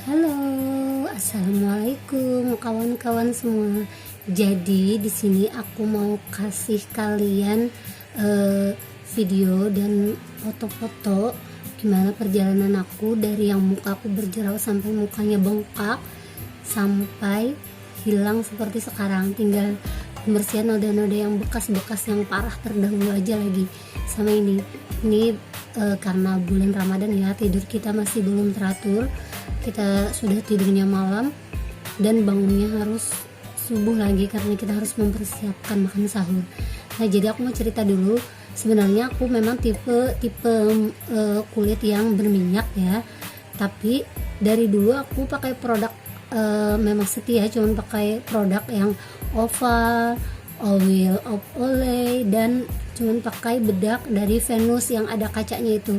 Halo, assalamualaikum kawan-kawan semua. Jadi di sini aku mau kasih kalian video dan foto-foto gimana perjalanan aku dari yang muka aku berjerawat sampai mukanya bengkak sampai hilang seperti sekarang. Tinggal pembersihan noda-noda yang bekas-bekas yang parah terdahulu aja lagi. Sama ini karena bulan Ramadan ya, tidur kita masih belum teratur. Kita sudah tidurnya malam dan bangunnya harus subuh lagi karena kita harus mempersiapkan makan sahur. Nah, jadi aku mau cerita dulu. Sebenarnya aku memang tipe kulit yang berminyak ya. Tapi dari dulu aku pakai produk memang setia, cuman pakai produk yang oval, oil of Olay, dan cuman pakai bedak dari Venus yang ada kacanya itu.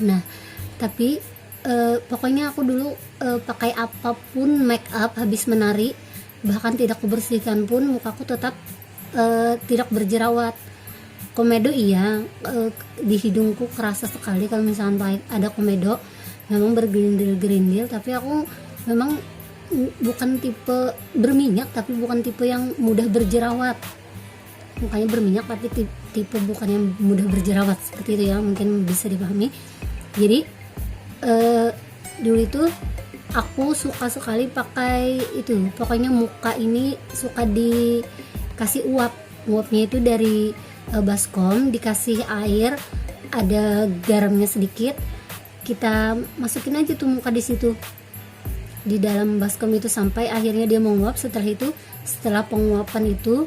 Nah, tapi pokoknya aku dulu pakai apapun make up habis menari, bahkan tidak kubersihkan pun mukaku tetap tidak berjerawat. Komedo iya, di hidungku kerasa sekali kalau misalnya ada komedo, memang bergerindil-gerindil. Tapi aku memang bukan tipe berminyak, tapi bukan tipe yang mudah berjerawat. Mukanya berminyak tapi tipe bukan yang mudah berjerawat, seperti itu ya, mungkin bisa dipahami. Jadi dulu itu aku suka sekali pakai itu, pokoknya muka ini suka dikasih uapnya itu dari baskom, dikasih air, ada garamnya sedikit, kita masukin aja tuh muka di situ di dalam baskom itu sampai akhirnya dia menguap. Setelah penguapan itu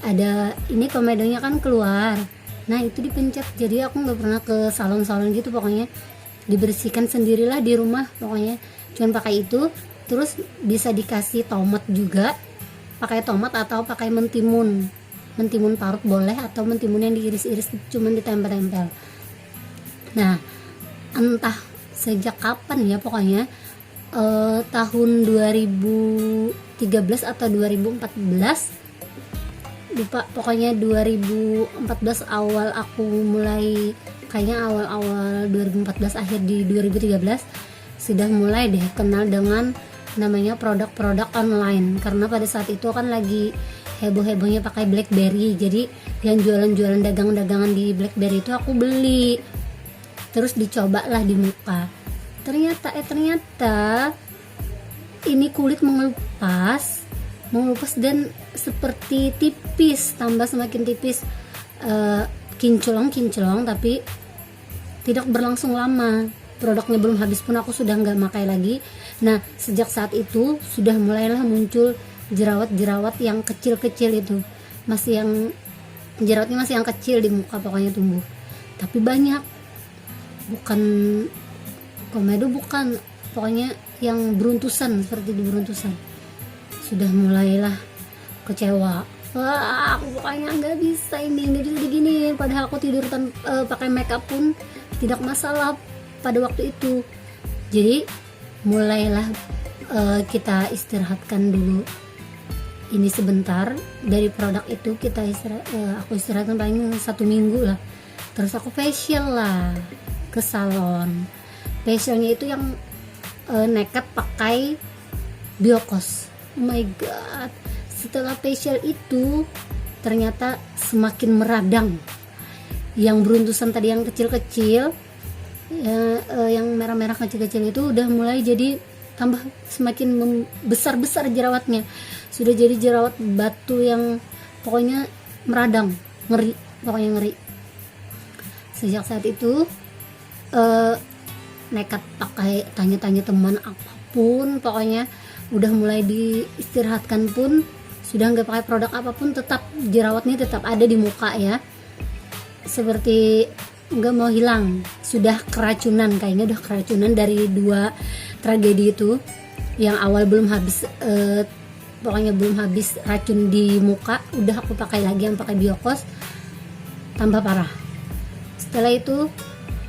ada ini komedonya kan keluar, nah itu dipencet. Jadi aku nggak pernah ke salon-salon gitu, pokoknya dibersihkan sendirilah di rumah, pokoknya cuman pakai itu. Terus bisa dikasih tomat juga, pakai tomat atau pakai mentimun parut boleh, atau mentimun yang diiris-iris cuman ditempel-tempel. Nah, entah sejak kapan ya, pokoknya tahun 2013 atau 2014, lupa, pokoknya 2014 awal aku mulai, kayaknya awal 2014 akhir di 2013 sudah mulai deh kenal dengan namanya produk-produk online. Karena pada saat itu kan lagi heboh-hebohnya pakai BlackBerry, jadi yang jualan-jualan dagangan di BlackBerry itu aku beli, terus dicobalah di muka. Ternyata ini kulit mengelupas dan seperti tipis, tambah semakin tipis, kinclong, tapi tidak berlangsung lama. Produknya belum habis pun aku sudah nggak pakai lagi. Nah, sejak saat itu sudah mulailah muncul jerawat-jerawat yang kecil-kecil itu, jerawatnya masih yang kecil di muka, pokoknya tumbuh tapi banyak, bukan komedo, bukan, pokoknya yang beruntusan, seperti di beruntusan. Sudah mulailah kecewa, wah aku pokoknya nggak bisa digini. Padahal aku tidur pakai makeup pun tidak masalah pada waktu itu. Jadi mulailah kita istirahatkan dulu ini sebentar dari produk itu. Aku istirahatkan paling 1 minggu lah. Terus aku facial lah ke salon. Facialnya itu yang nekat pakai Biokos. Oh my god, setelah facial itu ternyata semakin meradang. Yang beruntusan tadi yang kecil-kecil, yang merah-merah kecil-kecil itu udah mulai jadi tambah semakin besar-besar jerawatnya. Sudah jadi jerawat batu yang pokoknya meradang, ngeri. Sejak saat itu nekat pakai, tanya-tanya teman apapun, pokoknya udah mulai diistirahatkan pun, sudah nggak pakai produk apapun, tetap jerawatnya tetap ada di muka ya, seperti nggak mau hilang. Sudah keracunan, kayaknya udah keracunan dari 2 tragedi itu. Yang awal belum habis, pokoknya belum habis racun di muka, udah aku pakai lagi yang pakai Biokos, tambah parah. Setelah itu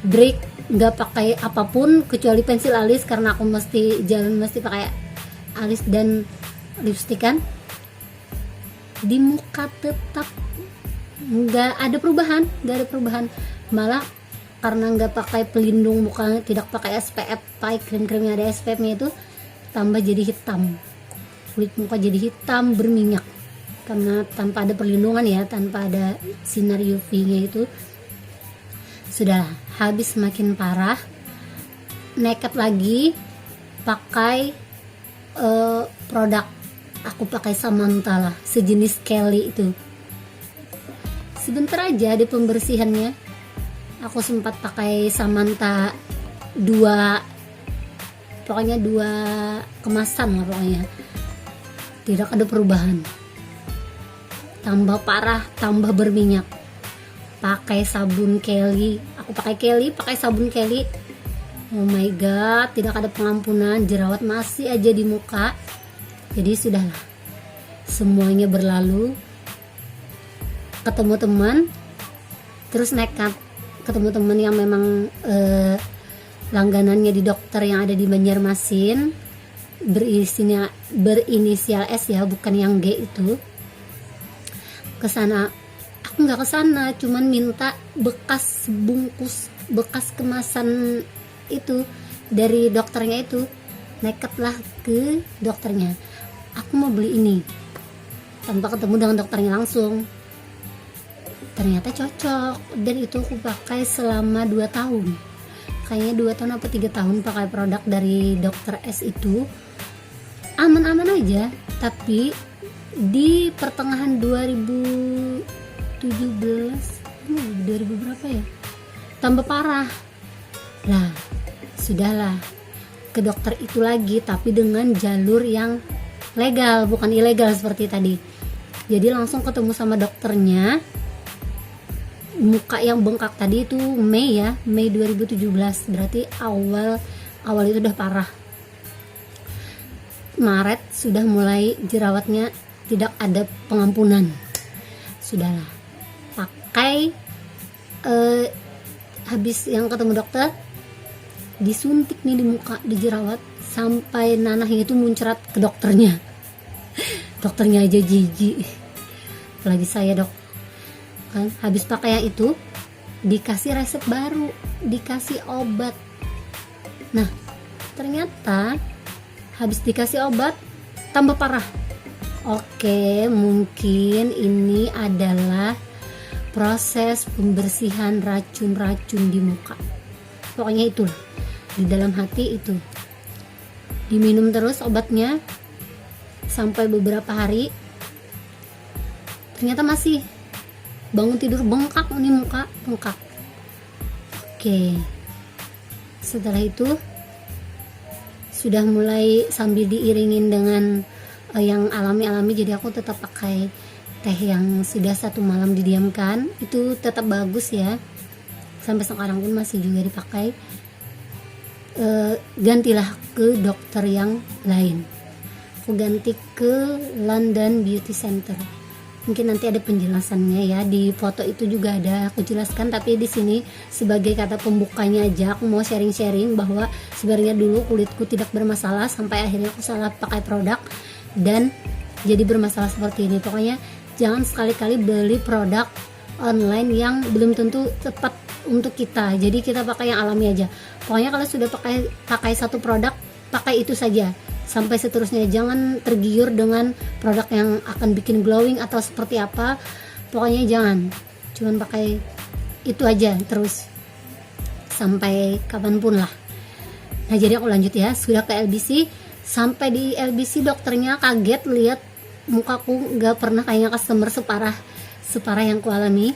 break, nggak pakai apapun kecuali pensil alis, karena aku mesti pakai alis dan lipstikan. Di muka tetap nggak ada perubahan, malah karena nggak pakai pelindung muka, tidak pakai SPF, pakai krim-krim yang ada SPF-nya itu, tambah jadi hitam, kulit muka jadi hitam berminyak karena tanpa ada perlindungan ya, tanpa ada sinar UV-nya itu. Sudah habis makin parah, nekat lagi pakai produk. Aku pakai Samantha lah, sejenis Kelly itu. Sebentar aja di pembersihannya. Aku sempat pakai Samantha 2, pokoknya 2 kemasan lah pokoknya. Tidak ada perubahan. Tambah parah, tambah berminyak. Pakai sabun Kelly. Aku pakai Kelly, pakai sabun Kelly. Oh my god, tidak ada pengampunan, jerawat masih aja di muka. Jadi sudahlah, semuanya berlalu. Ketemu teman, terus nekat ketemu teman yang memang langganannya di dokter yang ada di Banjarmasin, berinisial S ya, bukan yang G itu. Kesana, aku nggak kesana, cuman minta bekas bungkus, bekas kemasan itu dari dokternya itu. Nekatlah ke dokternya, aku mau beli ini, tanpa ketemu dengan dokternya langsung. Ternyata cocok, dan itu aku pakai selama 2 tahun, kayaknya 2 tahun apa 3 tahun pakai produk dari dokter S itu. Aman-aman aja. Tapi di pertengahan 2017 2000 berapa ya, tambah parah lah. Sudahlah, ke dokter itu lagi, tapi dengan jalur yang legal, bukan ilegal seperti tadi. Jadi langsung ketemu sama dokternya. Muka yang bengkak tadi itu Mei 2017, berarti awal itu udah parah. Maret sudah mulai jerawatnya tidak ada pengampunan. Sudahlah, pakai habis yang ketemu dokter, disuntik nih di muka, di jerawat, sampai nanahnya itu muncrat ke dokternya. Dokternya aja jijik, apalagi saya dok. Kan habis pakai yang itu, dikasih resep baru, dikasih obat. Nah ternyata habis dikasih obat tambah parah. Oke, mungkin ini adalah proses pembersihan racun-racun di muka. Pokoknya itulah, di dalam hati itu. Diminum terus obatnya sampai beberapa hari. Ternyata masih, bangun tidur bengkak nih muka, bengkak. Oke, setelah itu sudah mulai sambil diiringin dengan yang alami-alami. Jadi aku tetap pakai teh yang sudah 1 malam didiamkan, itu tetap bagus ya, sampai sekarang pun masih juga dipakai. Gantilah ke dokter yang lain. Aku ganti ke London Beauty Center. Mungkin nanti ada penjelasannya ya, di foto itu juga ada aku jelaskan, tapi di sini sebagai kata pembukanya aja aku mau sharing-sharing bahwa sebenarnya dulu kulitku tidak bermasalah sampai akhirnya aku salah pakai produk dan jadi bermasalah seperti ini. Pokoknya jangan sekali-kali beli produk online yang belum tentu tepat untuk kita. Jadi kita pakai yang alami aja. Pokoknya kalau sudah pakai satu produk, pakai itu saja sampai seterusnya. Jangan tergiur dengan produk yang akan bikin glowing atau seperti apa. Pokoknya jangan, cuman pakai itu aja terus sampai kapanpun lah. Nah jadi aku lanjut ya, sudah ke LBC. Sampai di LBC dokternya kaget lihat mukaku nggak pernah kayaknya customer separah yang kualami.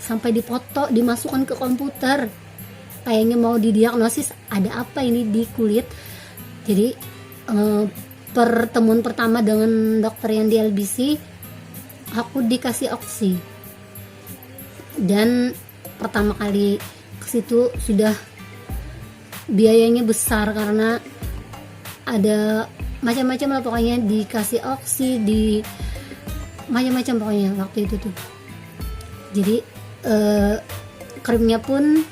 Sampai dipoto, dimasukkan ke komputer, kayaknya mau didiagnosis ada apa ini di kulit. Jadi pertemuan pertama dengan dokter yang di LBC, aku dikasih oksi. Dan pertama kali ke situ sudah biayanya besar karena ada macam-macam lah pokoknya, dikasih oksi, di macam-macam pokoknya waktu itu tuh. Jadi krimnya pun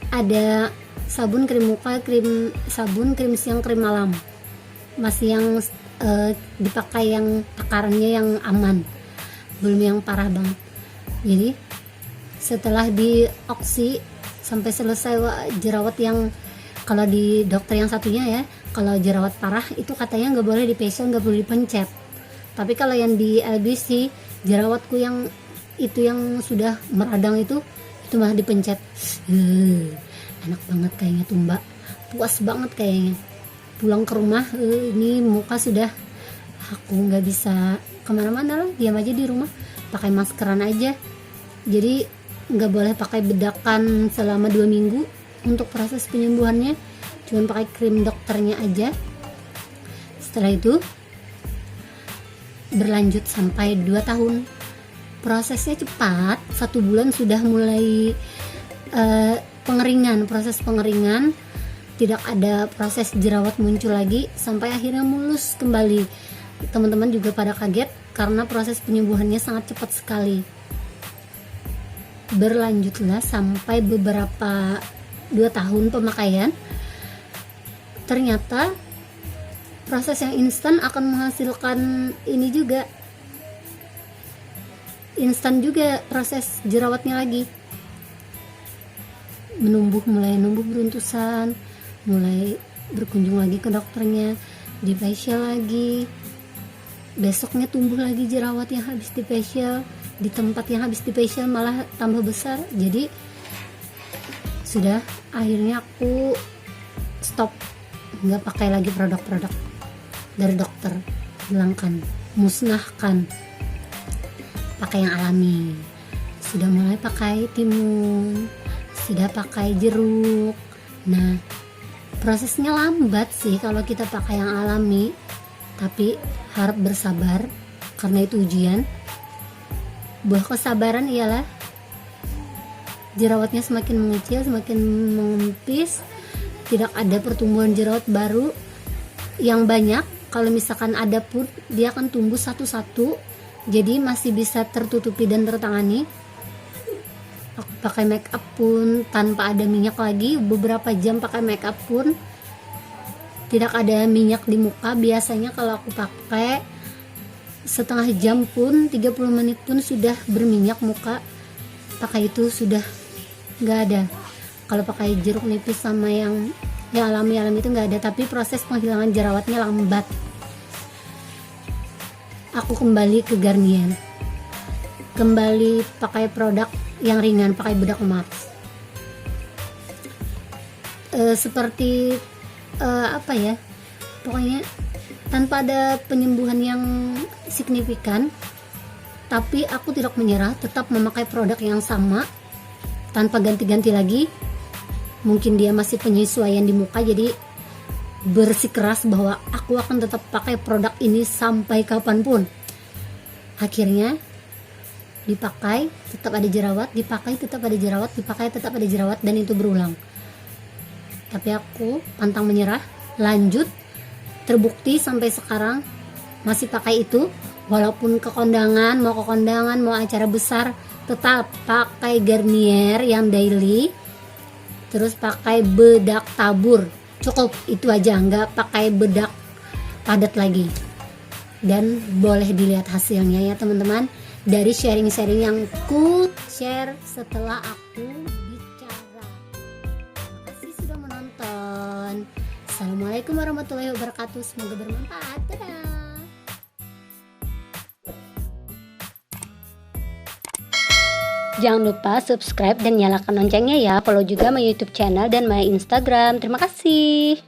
ada sabun, krim muka, krim sabun, krim siang, krim malam. Masih yang dipakai yang takarannya yang aman, belum yang parah banget. Jadi setelah di oksi sampai selesai jerawat yang, kalau di dokter yang satunya ya, kalau jerawat parah itu katanya nggak boleh di facial, nggak boleh dipencet. Tapi kalau yang di LBC, jerawatku yang itu yang sudah meradang itu malah dipencet. Enak banget kayaknya tuh mbak, puas banget kayaknya. Pulang ke rumah ini muka sudah, aku nggak bisa kemana-mana lah, diam aja di rumah, pakai maskeran aja. Jadi nggak boleh pakai bedakan selama 2 minggu untuk proses penyembuhannya, cuma pakai krim dokternya aja. Setelah itu berlanjut sampai 2 tahun. Prosesnya cepat, 1 bulan sudah mulai pengeringan, proses pengeringan, tidak ada proses jerawat muncul lagi, sampai akhirnya mulus kembali. Teman-teman juga pada kaget karena proses penyembuhannya sangat cepat sekali. Berlanjutlah sampai beberapa 2 tahun pemakaian. Ternyata proses yang instan akan menghasilkan ini juga, instan juga proses jerawatnya lagi, mulai numbuh beruntusan, mulai berkunjung lagi ke dokternya, di facial lagi, besoknya tumbuh lagi jerawat yang habis di facial, di tempat yang habis di facial malah tambah besar. Jadi sudah akhirnya aku stop, nggak pakai lagi produk-produk dari dokter, hilangkan, musnahkan, pakai yang alami. Sudah mulai pakai timun, sudah pakai jeruk. Nah, prosesnya lambat sih kalau kita pakai yang alami, tapi harap bersabar karena itu ujian. Buah kesabaran ialah jerawatnya semakin mengecil, semakin mengempis, tidak ada pertumbuhan jerawat baru yang banyak. Kalau misalkan ada pun dia akan tumbuh satu-satu, jadi masih bisa tertutupi dan tertangani. Aku pakai make up pun tanpa ada minyak lagi, beberapa jam pakai make up pun tidak ada minyak di muka. Biasanya kalau aku pakai setengah jam pun, 30 menit pun sudah berminyak muka. Pakai itu sudah nggak ada. Kalau pakai jeruk nipis sama yang alami itu nggak ada, tapi proses penghilangan jerawatnya lambat. Aku kembali ke Garnier, kembali pakai produk yang ringan, pakai bedak emas. Seperti apa ya, pokoknya tanpa ada penyembuhan yang signifikan, tapi aku tidak menyerah, tetap memakai produk yang sama tanpa ganti-ganti lagi. Mungkin dia masih penyesuaian di muka, jadi bersikeras bahwa aku akan tetap pakai produk ini sampai kapanpun. Akhirnya dipakai, tetap ada jerawat, dipakai tetap ada jerawat, dipakai tetap ada jerawat, dan itu berulang. Tapi aku pantang menyerah, lanjut, terbukti sampai sekarang masih pakai itu. Walaupun ke kondangan, mau acara besar, tetap pakai Garnier yang daily, terus pakai bedak tabur, cukup itu aja, nggak pakai bedak padat lagi. Dan boleh dilihat hasilnya ya teman-teman, dari sharing-sharing yang ku share setelah aku bicara. Terima kasih sudah menonton. Assalamualaikum warahmatullahi wabarakatuh, semoga bermanfaat. Dadah. Jangan lupa subscribe dan nyalakan loncengnya ya. Follow juga my YouTube channel dan my Instagram. Terima kasih.